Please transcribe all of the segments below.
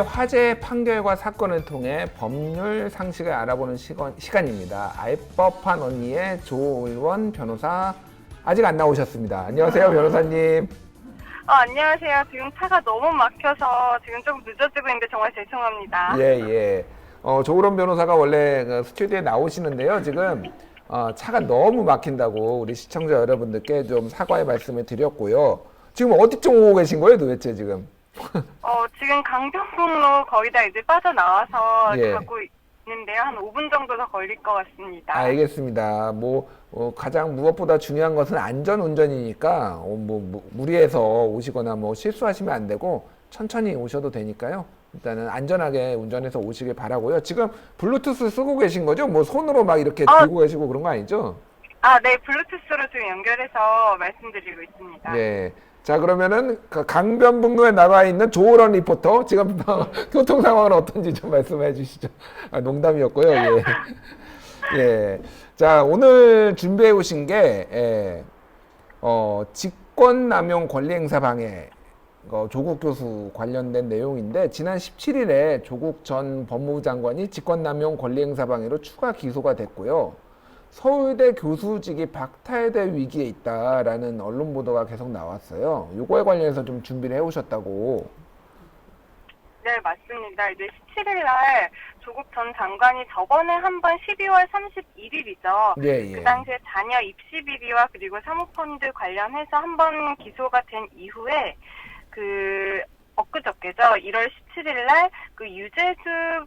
화재 판결과 사건을 통해 법률 상식을 알아보는 시간입니다. 알법한 언니의 조을원 변호사 아직 안 나오셨습니다. 안녕하세요, 변호사님. 안녕하세요. 지금 차가 너무 막혀서 지금 좀 늦어지고 있는데 정말 죄송합니다. 예. 조을원 변호사가 원래 그 스튜디오에 나오시는데요. 지금 차가 너무 막힌다고 우리 시청자 여러분들께 좀 사과의 말씀을 드렸고요. 지금 어디쯤 오고 계신 거예요, 도대체 지금? 지금 강변북로 거의 다 이제 빠져나와서 예. 가고 있는데요. 한 5분 정도 더 걸릴 것 같습니다. 알겠습니다. 가장 무엇보다 중요한 것은 안전 운전이니까 무리해서 오시거나 실수하시면 안 되고 천천히 오셔도 되니까요. 일단은 안전하게 운전해서 오시길 바라고요. 지금 블루투스 쓰고 계신 거죠? 손으로 막 이렇게 들고 계시고 그런 거 아니죠? 네. 블루투스로 지금 연결해서 말씀드리고 있습니다. 네. 자, 그러면은 강변북로에 나가 있는 조을원 리포터, 지금 교통 상황은 어떤지 좀 말씀해 주시죠. 농담이었고요. 예. 예. 자, 오늘 준비해 오신 게 직권남용 권리행사 방해 조국 교수 관련된 내용인데, 지난 17일에 조국 전 법무부 장관이 직권남용 권리행사 방해로 추가 기소가 됐고요. 서울대 교수직이 박탈될 위기에 있다라는 언론 보도가 계속 나왔어요. 요거에 관련해서 좀 준비를 해오셨다고. 네, 맞습니다. 이제 17일 날 조국 전 장관이 저번에 한 번 12월 31일이죠. 예. 그 당시에 자녀 입시 비리와 그리고 사모펀드 관련해서 한 번 기소가 된 이후에 엊그저께죠. 1월 17일 날 유재수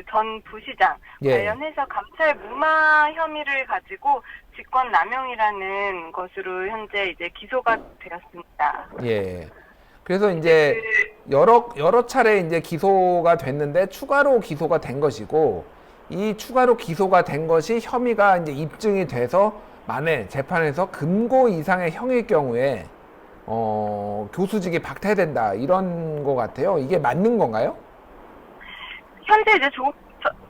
전 부시장 관련해서 감찰 무마 혐의를 가지고 직권 남용이라는 것으로 현재 이제 기소가 되었습니다. 예. 그래서 이제 여러 차례 이제 기소가 됐는데 추가로 기소가 된 것이고, 이 추가로 기소가 된 것이 혐의가 이제 입증이 돼서 만에 재판에서 금고 이상의 형일 경우에 교수직이 박탈된다, 이런 거 같아요. 이게 맞는 건가요? 현재 이제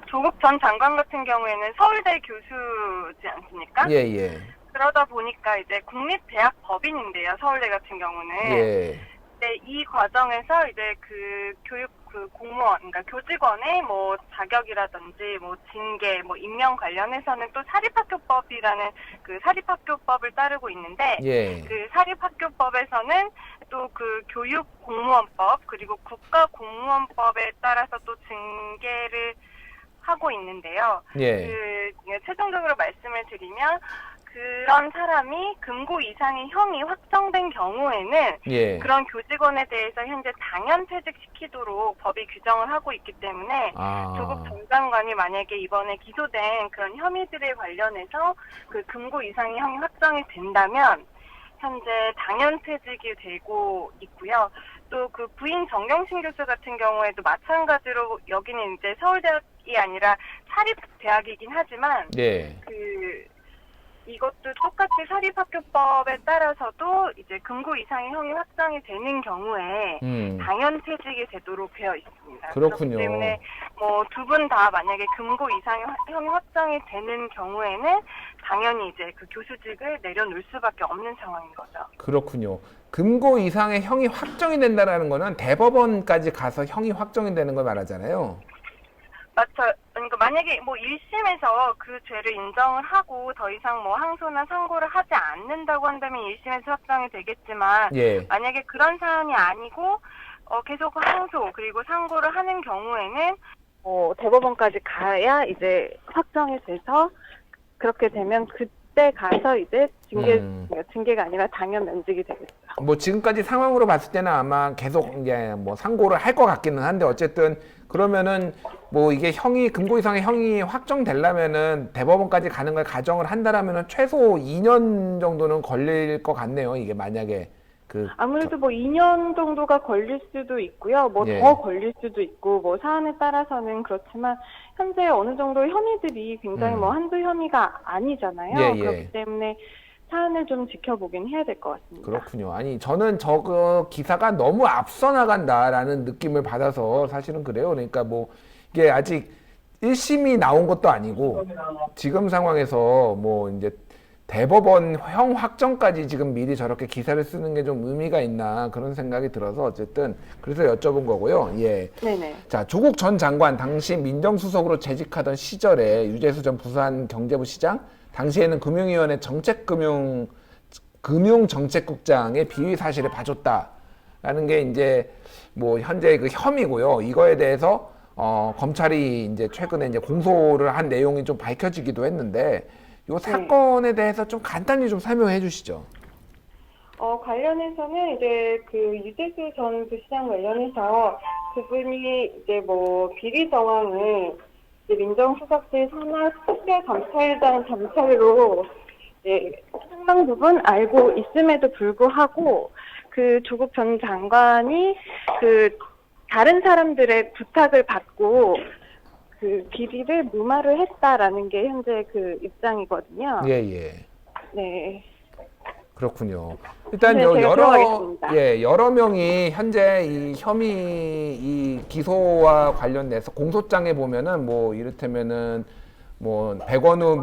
조국 전 장관 같은 경우에는 서울대 교수지 않습니까? 예. 그러다 보니까 이제 국립대학 법인인데요. 서울대 같은 경우는. 예. 네, 이 과정에서 이제 교육 공무원, 그러니까 교직원의 자격이라든지 징계, 임명 관련해서는 또 사립학교법이라는 사립학교법을 따르고 있는데, 예. 사립학교법에서는 또 교육공무원법 그리고 국가공무원법에 따라서 또 징계를 하고 있는데요. 예. 최종적으로 말씀을 드리면, 그런 사람이 금고 이상의 형이 확정된 경우에는 예. 그런 교직원에 대해서 현재 당연퇴직시키도록 법이 규정을 하고 있기 때문에 조국 전 장관이 만약에 이번에 기소된 그런 혐의들에 관련해서 금고 이상의 형이 확정이 된다면 현재 당연퇴직이 되고 있고요. 또 부인 정경심 교수 같은 경우에도 마찬가지로 여기는 이제 서울대학이 아니라 사립대학이긴 하지만 예. 이것도 똑같이 사립학교법에 따라서도 이제 금고 이상의 형이 확정이 되는 경우에 당연퇴직이 되도록 되어 있습니다. 그렇군요. 그렇기 때문에 두 분 다 만약에 금고 이상의 형이 확정이 되는 경우에는 당연히 이제 교수직을 내려놓을 수밖에 없는 상황인 거죠. 그렇군요. 금고 이상의 형이 확정이 된다라는 거는 대법원까지 가서 형이 확정이 되는 걸 말하잖아요. 맞죠. 그러니까 만약에 1심에서 그 죄를 인정을 하고 더 이상 항소나 상고를 하지 않는다고 한다면 1심에서 확정이 되겠지만, 예. 만약에 그런 사안이 아니고 계속 항소 그리고 상고를 하는 경우에는 대법원까지 가야 이제 확정이 돼서, 그렇게 되면 그때 가서 이제 징계가 아니라 당연 면직이 되겠죠. 지금까지 상황으로 봤을 때는 아마 계속 이제 상고를 할 것 같기는 한데, 어쨌든 그러면은 이게 금고 이상의 형이 확정되려면은 대법원까지 가는 걸 가정을 한다라면은 최소 2년 정도는 걸릴 것 같네요. 이게 만약에 아무래도 2년 정도가 걸릴 수도 있고요. 예. 더 걸릴 수도 있고, 사안에 따라서는 그렇지만, 현재 어느 정도 혐의들이 굉장히 한두 혐의가 아니잖아요. 예. 그렇기 때문에 사안을 좀 지켜보긴 해야 될 것 같습니다. 그렇군요. 아니, 저는 저거 기사가 너무 앞서 나간다라는 느낌을 받아서 사실은 그래요. 그러니까 이게 아직 1심이 나온 것도 아니고, 지금 상황에서 이제 대법원형 확정까지 지금 미리 저렇게 기사를 쓰는 게 좀 의미가 있나 그런 생각이 들어서 어쨌든 그래서 여쭤본 거고요. 예. 네네. 자, 조국 전 장관 당시 민정수석으로 재직하던 시절에 유재수 전 부산 경제부 시장 당시에는 금융위원회 금융정책국장의 비위 사실을 봐줬다라는 게 이제 뭐 현재 그 혐의고요. 이거에 대해서 검찰이 이제 최근에 이제 공소를 한 내용이 좀 밝혀지기도 했는데 이 사건에 대해서 좀 간단히 좀 설명해 주시죠. 관련해서는 이제 그 유재수 전 부시장 관련해서 그분이 이제 뭐 비리 정황을 이제 민정수석실 산하 특별감찰단 감찰로 이제 상당 부분 알고 있음에도 불구하고 그 조국 전 장관이 그 다른 사람들의 부탁을 받고 그 비리를 무마를 했다라는 게 현재 그 입장이거든요. 예. 네. 그렇군요. 일단 네, 제가 들어가겠습니다. 여러 명이 현재 이 기소와 관련돼서 공소장에 보면은 뭐 이를테면은 뭐 백원우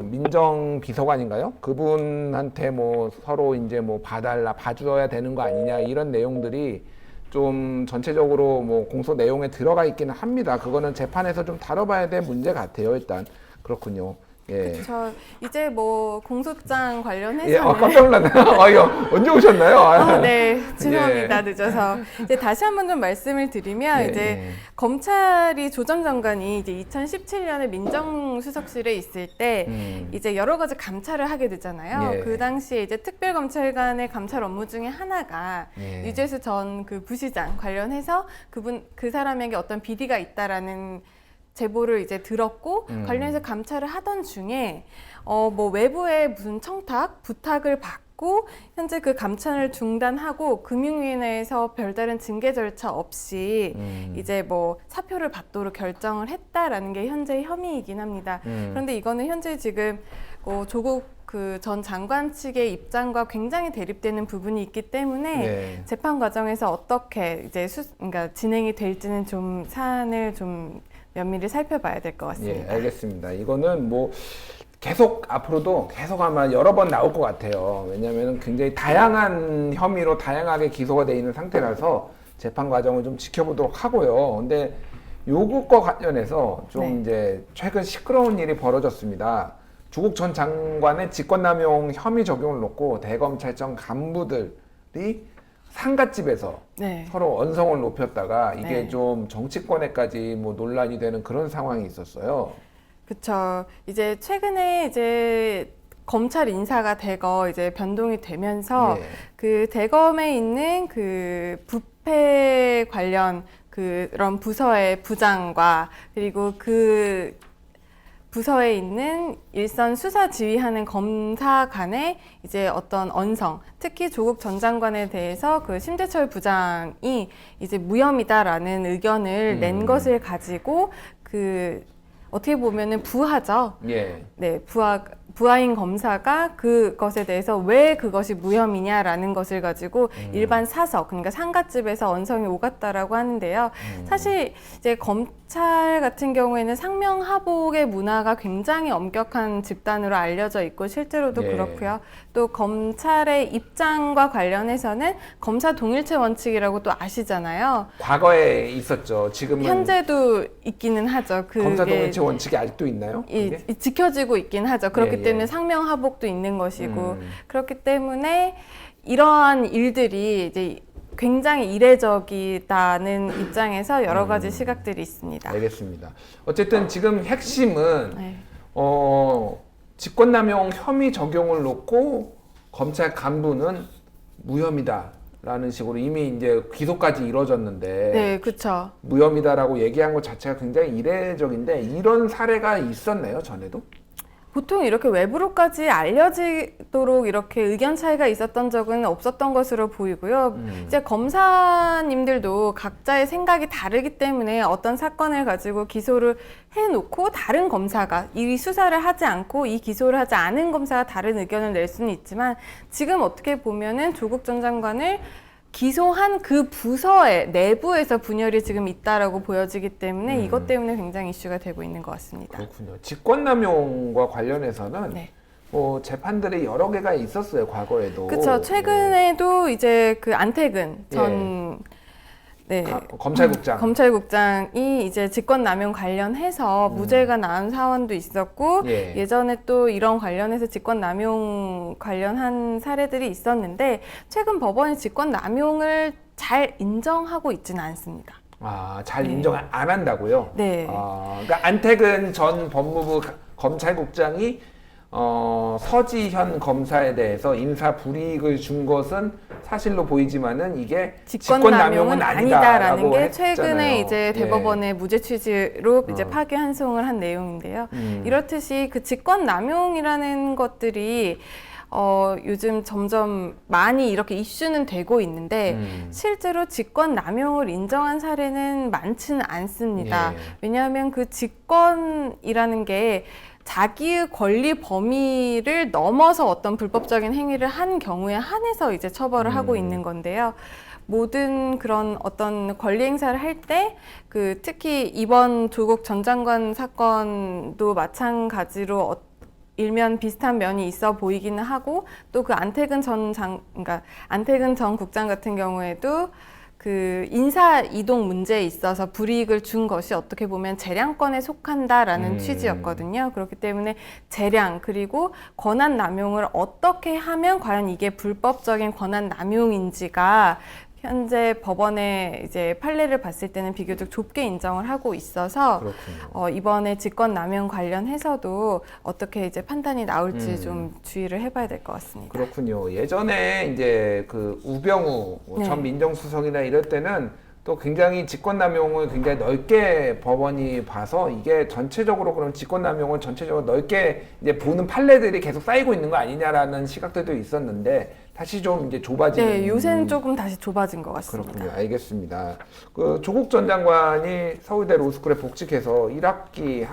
민정 비서관인가요? 그분한테 뭐 서로 이제 뭐 봐줘야 되는 거 아니냐 이런 내용들이 좀 전체적으로 뭐 공소 내용에 들어가 있기는 합니다. 그거는 재판에서 좀 다뤄봐야 될 문제 같아요. 일단 그렇군요. 예. 그렇죠. 이제 뭐 공소장 관련해서는 예, 깜짝 놀랐네요. 이거 언제 오셨나요? 네, 죄송합니다. 예. 늦어서. 이제 다시 한번 좀 말씀을 드리면 예, 이제 예. 검찰이 조 전 장관이 이제 2017년에 민정수석실에 있을 때 이제 여러 가지 감찰을 하게 되잖아요. 예. 그 당시에 이제 특별검찰관의 감찰 업무 중에 하나가 예. 유재수 전 그 부시장 관련해서 그 사람에게 어떤 비리가 있다라는 제보를 이제 들었고 관련해서 감찰을 하던 중에 뭐 외부의 무슨 부탁을 받고 현재 그 감찰을 중단하고 금융위원회에서 별다른 징계 절차 없이 이제 뭐 사표를 받도록 결정을 했다라는 게 현재 혐의이긴 합니다. 그런데 이거는 현재 지금 조국 그 전 장관 측의 입장과 굉장히 대립되는 부분이 있기 때문에 네. 재판 과정에서 어떻게 이제 그러니까 진행이 될지는 좀 사안을 좀 면밀히 살펴봐야 될 것 같습니다. 예, 알겠습니다. 이거는 뭐 계속 앞으로도 계속 아마 여러 번 나올 것 같아요. 왜냐하면 굉장히 다양한 혐의로 다양하게 기소가 돼 있는 상태라서 재판 과정을 좀 지켜보도록 하고요. 근데 요것과 관련해서 좀 네. 이제 최근 시끄러운 일이 벌어졌습니다. 조국 전 장관의 직권남용 혐의 적용을 놓고 대검찰청 간부들이 상갓집에서 네. 서로 언성을 높였다가 이게 네. 좀 정치권에까지 뭐 논란이 되는 그런 상황이 있었어요. 그렇죠. 이제 최근에 이제 검찰 인사가 대거 이제 변동이 되면서 예. 그 대검에 있는 그 부패 관련 그런 부서의 부장과 그리고 그 부서에 있는 일선 수사 지휘하는 검사 간의 이제 어떤 언성, 특히 조국 전 장관에 대해서 그 심재철 부장이 이제 무혐의다라는 의견을 낸 것을 가지고 그 어떻게 보면은 부하죠. 예. 네, 부하인 검사가 그것에 대해서 왜 그것이 무혐의냐라는 것을 가지고 일반 사석, 그러니까 상갓집에서 언성이 오갔다라고 하는데요. 사실 이제 검찰 같은 경우에는 상명하복의 문화가 굉장히 엄격한 집단으로 알려져 있고 실제로도 예. 그렇고요. 또 검찰의 입장과 관련해서는 검사 동일체 원칙이라고 또 아시잖아요. 과거에 있었죠. 지금은 현재도 있기는 하죠. 검사 그게 동일체 원칙이 아직도 있나요? 그게? 지켜지고 있긴 하죠. 그렇기 예, 예. 때문에 상명하복도 있는 것이고 그렇기 때문에 이러한 일들이 이제 굉장히 이례적이다는 입장에서 여러 가지 시각들이 있습니다. 알겠습니다. 어쨌든 지금 핵심은 네. 직권남용 혐의 적용을 놓고 검찰 간부는 무혐의다라는 식으로 이미 이제 기소까지 이루어졌는데 네, 그렇죠. 무혐의다라고 얘기한 것 자체가 굉장히 이례적인데 이런 사례가 있었나요, 전에도? 보통 이렇게 외부로까지 알려지도록 이렇게 의견 차이가 있었던 적은 없었던 것으로 보이고요. 이제 검사님들도 각자의 생각이 다르기 때문에 어떤 사건을 가지고 기소를 해놓고 다른 검사가 이 수사를 하지 않고 이 기소를 하지 않은 검사가 다른 의견을 낼 수는 있지만 지금 어떻게 보면은 조국 전 장관을 기소한 그 부서의 내부에서 분열이 지금 있다라고 보여지기 때문에 이것 때문에 굉장히 이슈가 되고 있는 것 같습니다. 그렇군요. 직권남용과 관련해서는 네. 재판들이 여러 개가 있었어요, 과거에도. 그렇죠. 최근에도 이제 그 안태근 전 네. 검찰국장이 이제 직권남용 관련해서 무죄가 나온 사건도 있었고 예전에 또 이런 관련해서 직권남용 관련한 사례들이 있었는데 최근 법원이 직권남용을 잘 인정하고 있지는 않습니다. 잘 인정 안 한다고요? 네. 그러니까 안태근 전 법무부 검찰국장이 서지현 검사에 대해서 인사 불이익을 준 것은 사실로 보이지만은 이게 직권남용은 아니다라는 게 했잖아요. 최근에 이제 대법원의 무죄 취지로 이제 파기 환송을 한 내용인데요. 이렇듯이 그 직권남용이라는 것들이 요즘 점점 많이 이렇게 이슈는 되고 있는데 실제로 직권남용을 인정한 사례는 많지는 않습니다. 왜냐하면 그 직권이라는 게 자기의 권리 범위를 넘어서 어떤 불법적인 행위를 한 경우에 한해서 이제 처벌을 하고 있는 건데요. 모든 그런 어떤 권리 행사를 할 때 그 특히 이번 조국 전 장관 사건도 마찬가지로 일면 비슷한 면이 있어 보이기는 하고 또 그 안태근 전 국장 같은 경우에도 그 인사 이동 문제에 있어서 불이익을 준 것이 어떻게 보면 재량권에 속한다라는 취지였거든요. 그렇기 때문에 재량 그리고 권한 남용을 어떻게 하면 과연 이게 불법적인 권한 남용인지가 현재 법원의 이제 판례를 봤을 때는 비교적 좁게 인정을 하고 있어서 이번에 직권남용 관련해서도 어떻게 이제 판단이 나올지 좀 주의를 해봐야 될 것 같습니다. 그렇군요. 예전에 이제 그 우병우 전 민정수석이나 이럴 때는 또 굉장히 직권남용을 굉장히 넓게 법원이 봐서 이게 전체적으로 그럼 직권남용을 전체적으로 넓게 이제 보는 판례들이 계속 쌓이고 있는 거 아니냐라는 시각들도 있었는데 다시 좀 이제 좁아지는. 네, 요새는 조금 다시 좁아진 것 같습니다. 그렇군요. 알겠습니다. 그 조국 전 장관이 서울대 로스쿨에 복직해서 1학기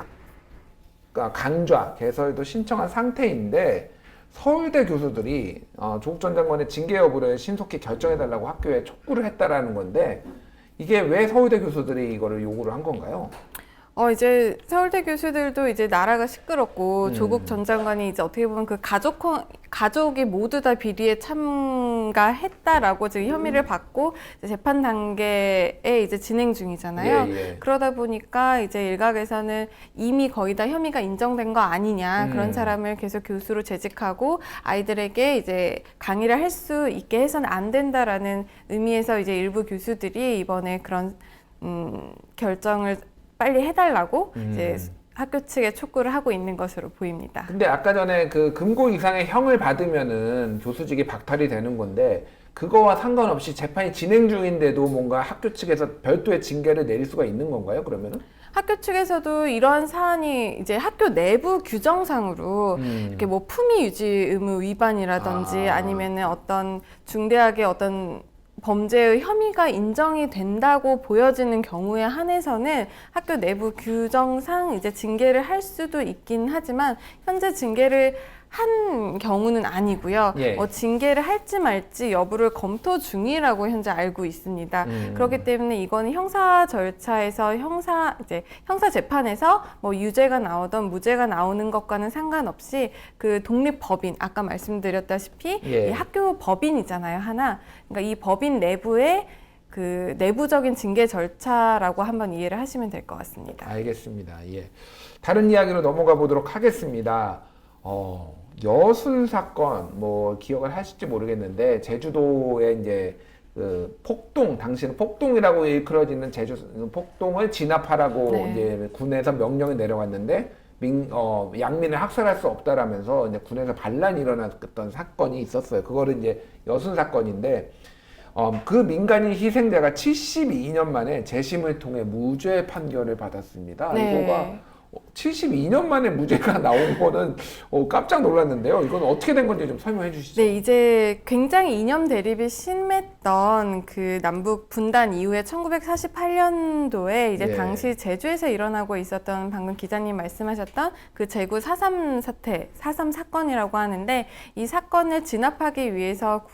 강좌 개설도 신청한 상태인데 서울대 교수들이 조국 전 장관의 징계 여부를 신속히 결정해달라고 학교에 촉구를 했다라는 건데 이게 왜 서울대 교수들이 이거를 요구를 한 건가요? 이제 서울대 교수들도 이제 나라가 시끄럽고 조국 전 장관이 이제 어떻게 보면 그 가족이 모두 다 비리에 참가했다라고 지금 혐의를 받고 이제 재판 단계에 이제 진행 중이잖아요. 그러다 보니까 이제 일각에서는 이미 거의 다 혐의가 인정된 거 아니냐 그런 사람을 계속 교수로 재직하고 아이들에게 이제 강의를 할 수 있게 해서는 안 된다라는 의미에서 이제 일부 교수들이 이번에 그런 결정을 빨리 해달라고 이제 학교 측에 촉구를 하고 있는 것으로 보입니다. 근데 아까 전에 그 금고 이상의 형을 받으면은 교수직이 박탈이 되는 건데 그거와 상관없이 재판이 진행 중인데도 뭔가 학교 측에서 별도의 징계를 내릴 수가 있는 건가요? 그러면은? 학교 측에서도 이러한 사안이 이제 학교 내부 규정상으로 이렇게 뭐 품위 유지 의무 위반이라든지 아니면은 어떤 중대하게 어떤 범죄의 혐의가 인정이 된다고 보여지는 경우에 한해서는 학교 내부 규정상 이제 징계를 할 수도 있긴 하지만 현재 징계를 한 경우는 아니고요. 징계를 할지 말지 여부를 검토 중이라고 현재 알고 있습니다. 그렇기 때문에 이거는 형사 절차에서 형사 재판에서 뭐 유죄가 나오던 무죄가 나오는 것과는 상관없이 그 독립법인 아까 말씀드렸다시피 이 학교 법인이잖아요, 하나. 그러니까 이 법인 내부의 그 내부적인 징계 절차라고 한번 이해를 하시면 될 것 같습니다. 알겠습니다. 다른 이야기로 넘어가 보도록 하겠습니다. 여순 사건 뭐 기억을 하실지 모르겠는데 제주도에 이제 그 폭동 당시는 폭동이라고 일컬어지는 제주 폭동을 진압하라고 이제 군에서 명령이 내려왔는데 양민을 학살할 수 없다라면서 이제 군에서 반란이 일어났던 사건이 있었어요. 그거를 이제 여순 사건인데 그 민간인 희생자가 72년 만에 재심을 통해 무죄 판결을 받았습니다. 이거가 72년 만에 무죄가 나온 거는 깜짝 놀랐는데요. 이건 어떻게 된 건지 좀 설명해 주시죠. 네, 이제 굉장히 이념 대립이 심했던 그 남북 분단 이후에 1948년도에 이제 당시 제주에서 일어나고 있었던 방금 기자님 말씀하셨던 그 제구 4.3 사태, 4.3 사건이라고 하는데 이 사건을 진압하기 위해서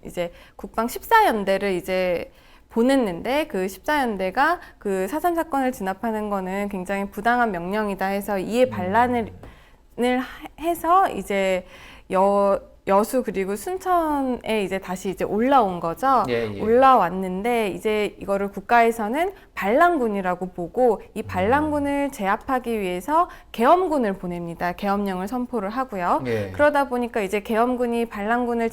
이제 국방 14연대를 이제 보냈는데 그 14연대가 그 4.3 사건을 진압하는 거는 굉장히 부당한 명령이다 해서 이에 반란을 해서 이제 여수 그리고 순천에 이제 다시 이제 올라온 거죠. 예. 올라왔는데 이제 이거를 국가에서는 반란군이라고 보고 이 반란군을 제압하기 위해서 계엄군을 보냅니다. 계엄령을 선포를 하고요. 예. 그러다 보니까 이제 계엄군이 반란군을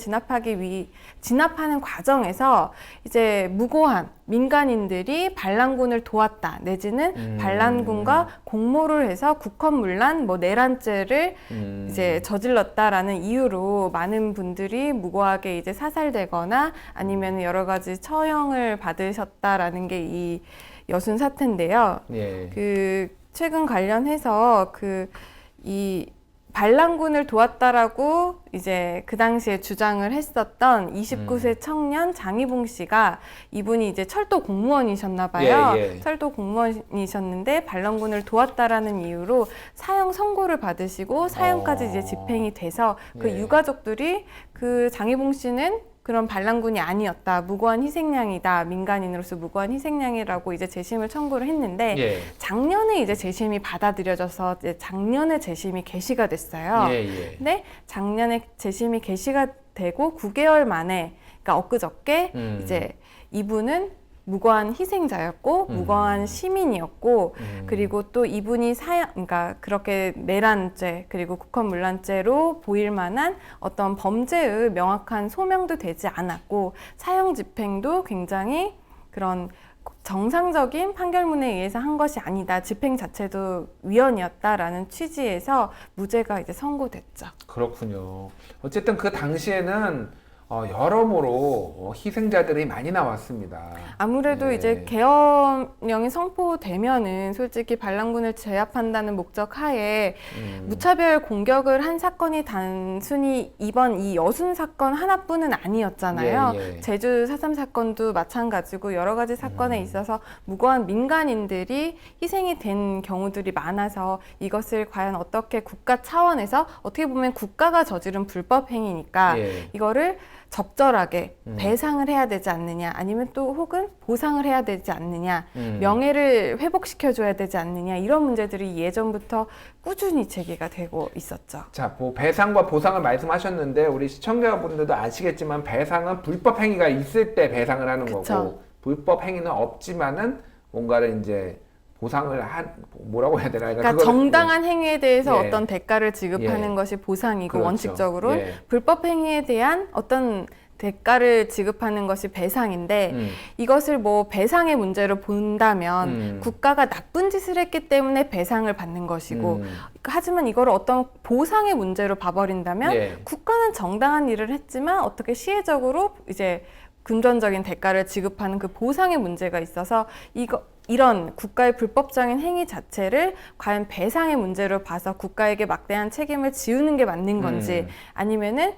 진압하는 과정에서 이제 무고한 민간인들이 반란군을 도왔다 내지는 반란군과 공모를 해서 국헌문란 뭐 내란죄를 이제 저질렀다라는 이유로 많은 분들이 무고하게 이제 사살되거나 아니면 여러 가지 처형을 받으셨다라는 게 이 여순 사태인데요. 예. 그 최근 관련해서 이 반란군을 도왔다라고 이제 그 당시에 주장을 했었던 29세 청년 장희봉 씨가 이분이 이제 철도 공무원이셨나 봐요. 예. 철도 공무원이셨는데 반란군을 도왔다라는 이유로 사형 선고를 받으시고 사형까지 이제 집행이 돼서 그 예. 유가족들이 그 장희봉 씨는 그런 반란군이 아니었다. 무고한 희생양이다. 민간인으로서 무고한 희생양이라고 이제 재심을 청구를 했는데 예. 작년에 이제 재심이 받아들여져서 이제 작년에 재심이 개시가 됐어요. 예. 근데 작년에 재심이 개시가 되고 9개월 만에 그러니까 엊그저께 이제 이분은 무고한 희생자였고 무고한 시민이었고 그리고 또 이분이 그러니까 그렇게 내란죄 그리고 국헌문란죄로 보일 만한 어떤 범죄의 명확한 소명도 되지 않았고 사형 집행도 굉장히 그런 정상적인 판결문에 의해서 한 것이 아니다. 집행 자체도 위헌이었다라는 취지에서 무죄가 이제 선고됐죠. 그렇군요. 어쨌든 그 당시에는 여러모로 희생자들이 많이 나왔습니다. 아무래도 예. 이제 계엄령이 선포되면은 솔직히 반란군을 제압한다는 목적 하에 무차별 공격을 한 사건이 단순히 이번 이 여순 사건 하나뿐은 아니었잖아요. 예. 제주 4.3 사건도 마찬가지고 여러 가지 사건에 있어서 무고한 민간인들이 희생이 된 경우들이 많아서 이것을 과연 어떻게 국가 차원에서 어떻게 보면 국가가 저지른 불법 행위니까 예. 이거를 적절하게 배상을 해야 되지 않느냐 아니면 또 혹은 보상을 해야 되지 않느냐 명예를 회복시켜줘야 되지 않느냐 이런 문제들이 예전부터 꾸준히 제기가 되고 있었죠. 자, 배상과 보상을 말씀하셨는데 우리 시청자분들도 아시겠지만 배상은 불법 행위가 있을 때 배상을 하는 그쵸. 거고 불법 행위는 없지만은 뭔가를 이제 보상을 뭐라고 해야 되나? 그러니까 정당한 행위에 대해서 예. 어떤 대가를 지급하는 예. 것이 보상이고 그렇죠. 원칙적으로 예. 불법 행위에 대한 어떤 대가를 지급하는 것이 배상인데 이것을 뭐 배상의 문제로 본다면 국가가 나쁜 짓을 했기 때문에 배상을 받는 것이고 하지만 이거를 어떤 보상의 문제로 봐버린다면 예. 국가는 정당한 일을 했지만 어떻게 시혜적으로 이제 금전적인 대가를 지급하는 그 보상의 문제가 있어서 이런 국가의 불법적인 행위 자체를 과연 배상의 문제로 봐서 국가에게 막대한 책임을 지우는 게 맞는 건지 아니면은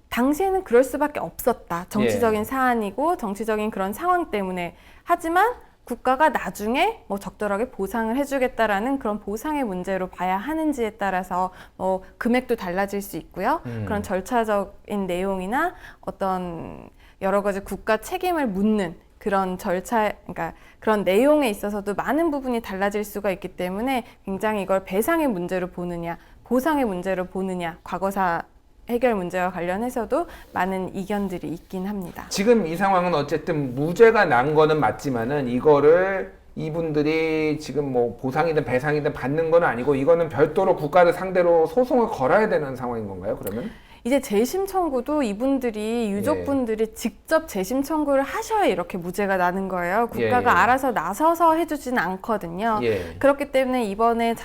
당시에는 그럴 수밖에 없었다. 정치적인 예. 사안이고 정치적인 그런 상황 때문에 하지만 국가가 나중에 뭐 적절하게 보상을 해주겠다라는 그런 보상의 문제로 봐야 하는지에 따라서 뭐 금액도 달라질 수 있고요. 그런 절차적인 내용이나 어떤 여러 가지 국가 책임을 묻는 그런 그러니까 그런 내용에 있어서도 많은 부분이 달라질 수가 있기 때문에 굉장히 이걸 배상의 문제로 보느냐, 보상의 문제로 보느냐, 과거사 해결 문제와 관련해서도 많은 이견들이 있긴 합니다. 지금 이 상황은 어쨌든 무죄가 난 거는 맞지만은 이거를 이분들이 지금 뭐 보상이든 배상이든 받는 건 아니고 이거는 별도로 국가를 상대로 소송을 걸어야 되는 상황인 건가요, 그러면? 이제 재심 청구도 이분들이 유족분들이 직접 재심 청구를 하셔야 이렇게 무죄가 나는 거예요. 국가가 예. 알아서 나서서 해주지는 않거든요. 예. 그렇기 때문에 이번에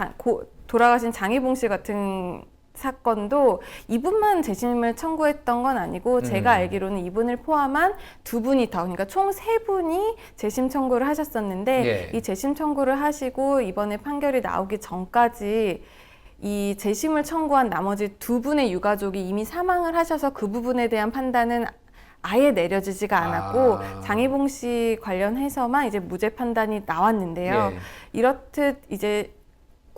돌아가신 장희봉 씨 같은 사건도 이분만 재심을 청구했던 건 아니고 제가 알기로는 이분을 포함한 두 분이 더 그러니까 총 세 분이 재심 청구를 하셨었는데 예. 이 재심 청구를 하시고 이번에 판결이 나오기 전까지 이 재심을 청구한 나머지 두 분의 유가족이 이미 사망을 하셔서 그 부분에 대한 판단은 아예 내려지지가 않았고 장희봉 씨 관련해서만 이제 무죄 판단이 나왔는데요. 예. 이렇듯 이제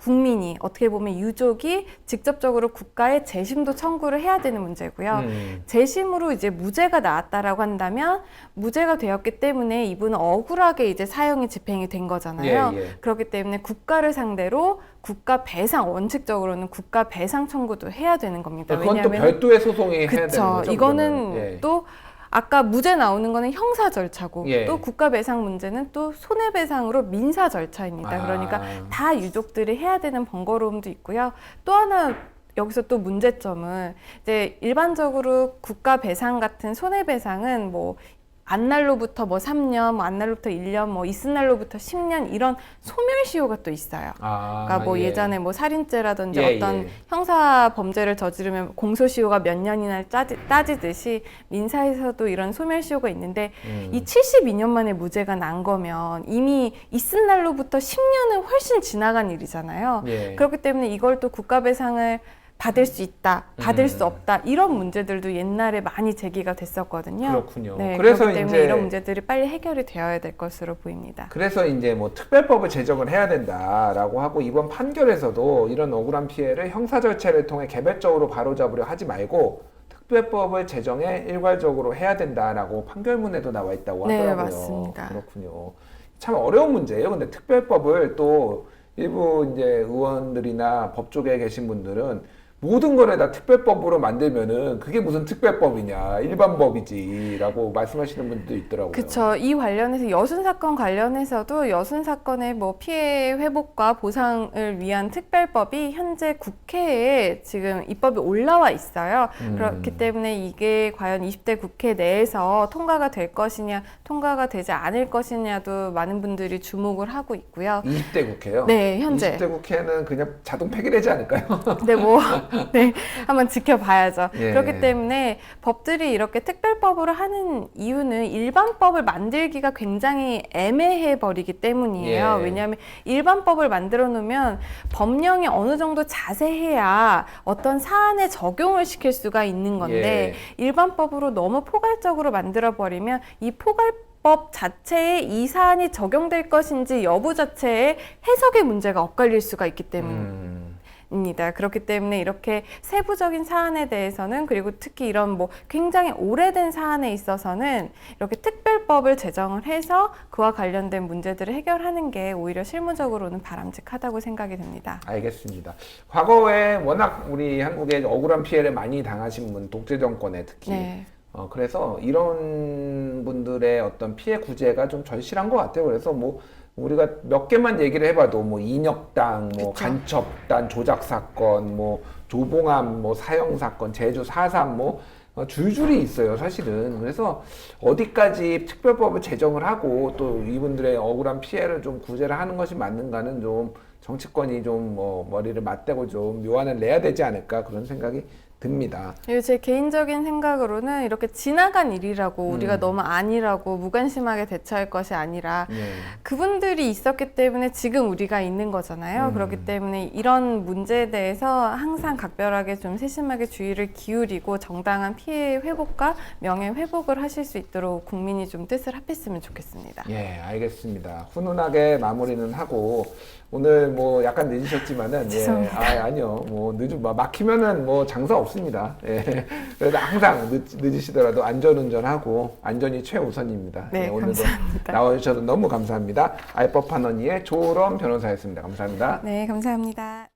국민이 어떻게 보면 유족이 직접적으로 국가에 재심도 청구를 해야 되는 문제고요. 재심으로 이제 무죄가 나왔다라고 한다면 무죄가 되었기 때문에 이분은 억울하게 이제 사형이 집행이 된 거잖아요. 그렇기 때문에 국가를 상대로 국가 배상, 원칙적으로는 국가 배상 청구도 해야 되는 겁니다. 그건 또 별도의 소송이 해야 되는 그쵸. 거죠. 이거는 또 아까 무죄 나오는 거는 형사 절차고 또 국가 배상 문제는 또 손해배상으로 민사 절차입니다. 그러니까 다 유족들이 해야 되는 번거로움도 있고요. 또 하나 여기서 또 문제점은 이제 일반적으로 국가 배상 같은 손해배상은 뭐 안날로부터 뭐 3년, 뭐 안날로부터 1년, 뭐 이튿날로부터 10년 이런 소멸시효가 또 있어요. 그러니까 뭐 예전에 뭐 살인죄라든지 어떤 형사 범죄를 저지르면 공소시효가 몇 년이나 따지듯이 민사에서도 이런 소멸시효가 있는데 이 72년 만에 무죄가 난 거면 이미 이튿날로부터 10년은 훨씬 지나간 일이잖아요. 그렇기 때문에 이걸 또 국가배상을 받을 수 있다, 받을 수 없다 이런 문제들도 옛날에 많이 제기가 됐었거든요. 그렇군요. 네, 그래서 그렇기 때문에 이제 이런 문제들이 빨리 해결이 되어야 될 것으로 보입니다. 그래서 이제 뭐 특별법을 제정을 해야 된다라고 하고 이번 판결에서도 이런 억울한 피해를 형사 절차를 통해 개별적으로 바로잡으려 하지 말고 특별법을 제정해 일괄적으로 해야 된다라고 판결문에도 나와 있다고 하더라고요. 네, 맞습니다. 그렇군요. 참 어려운 문제예요. 근데 특별법을 또 일부 이제 의원들이나 법조계에 계신 분들은 모든 거를 다 특별법으로 만들면은 그게 무슨 특별법이냐 일반법이지라고 말씀하시는 분들도 있더라고요. 그렇죠. 이 관련해서 여순 사건 관련해서도 여순 사건의 뭐 피해 회복과 보상을 위한 특별법이 현재 국회에 지금 입법이 올라와 있어요. 그렇기 때문에 이게 과연 20대 국회 내에서 통과가 될 것이냐, 통과가 되지 않을 것이냐도 많은 분들이 주목을 하고 있고요. 20대 국회요? 네, 현재. 20대 국회는 그냥 자동 폐기되지 않을까요? 네, 뭐 네, 한번 지켜봐야죠. 예. 그렇기 때문에 법들이 이렇게 특별법으로 하는 이유는 일반법을 만들기가 굉장히 애매해 버리기 때문이에요. 예. 왜냐하면 일반법을 만들어 놓으면 법령이 어느 정도 자세해야 어떤 사안에 적용을 시킬 수가 있는 건데 일반법으로 너무 포괄적으로 만들어 버리면 이 법 자체에 이 사안이 적용될 것인지 여부 자체에 해석의 문제가 엇갈릴 수가 있기 때문입니다. 그렇기 때문에 이렇게 세부적인 사안에 대해서는 그리고 특히 이런 뭐 굉장히 오래된 사안에 있어서는 이렇게 특별법을 제정을 해서 그와 관련된 문제들을 해결하는 게 오히려 실무적으로는 바람직하다고 생각이 됩니다. 알겠습니다. 과거에 워낙 우리 한국에 억울한 피해를 많이 당하신 분, 독재 정권에 특히 그래서 이런 분들의 어떤 피해 구제가 좀 절실한 것 같아요. 그래서 뭐 우리가 몇 개만 얘기를 해봐도 뭐 인혁당, 뭐 간첩단 조작 사건, 뭐 조봉암 뭐 사형 사건, 제주 4.3 뭐 줄줄이 있어요, 사실은. 그래서 어디까지 특별법을 제정을 하고 또 이분들의 억울한 피해를 좀 구제를 하는 것이 맞는가는 좀 정치권이 좀 뭐 머리를 맞대고 좀 묘안을 내야 되지 않을까 그런 생각이 듭니다. 제 개인적인 생각으로는 이렇게 지나간 일이라고 우리가 너무 아니라고 무관심하게 대처할 것이 아니라 그분들이 있었기 때문에 지금 우리가 있는 거잖아요. 그렇기 때문에 이런 문제에 대해서 항상 각별하게 좀 세심하게 주의를 기울이고 정당한 피해 회복과 명예 회복을 하실 수 있도록 국민이 좀 뜻을 합했으면 좋겠습니다. 예, 알겠습니다. 훈훈하게 마무리는 하고 오늘 뭐 약간 늦으셨지만은 아니요 뭐 막히면은 뭐 장사 없습니다. 예. 그래서 항상 늦으시더라도 안전운전하고 안전이 최우선입니다. 네, 오늘도 감사합니다. 나와주셔서 너무 감사합니다. 알법한 언니의 조론 변호사였습니다. 감사합니다. 네, 감사합니다.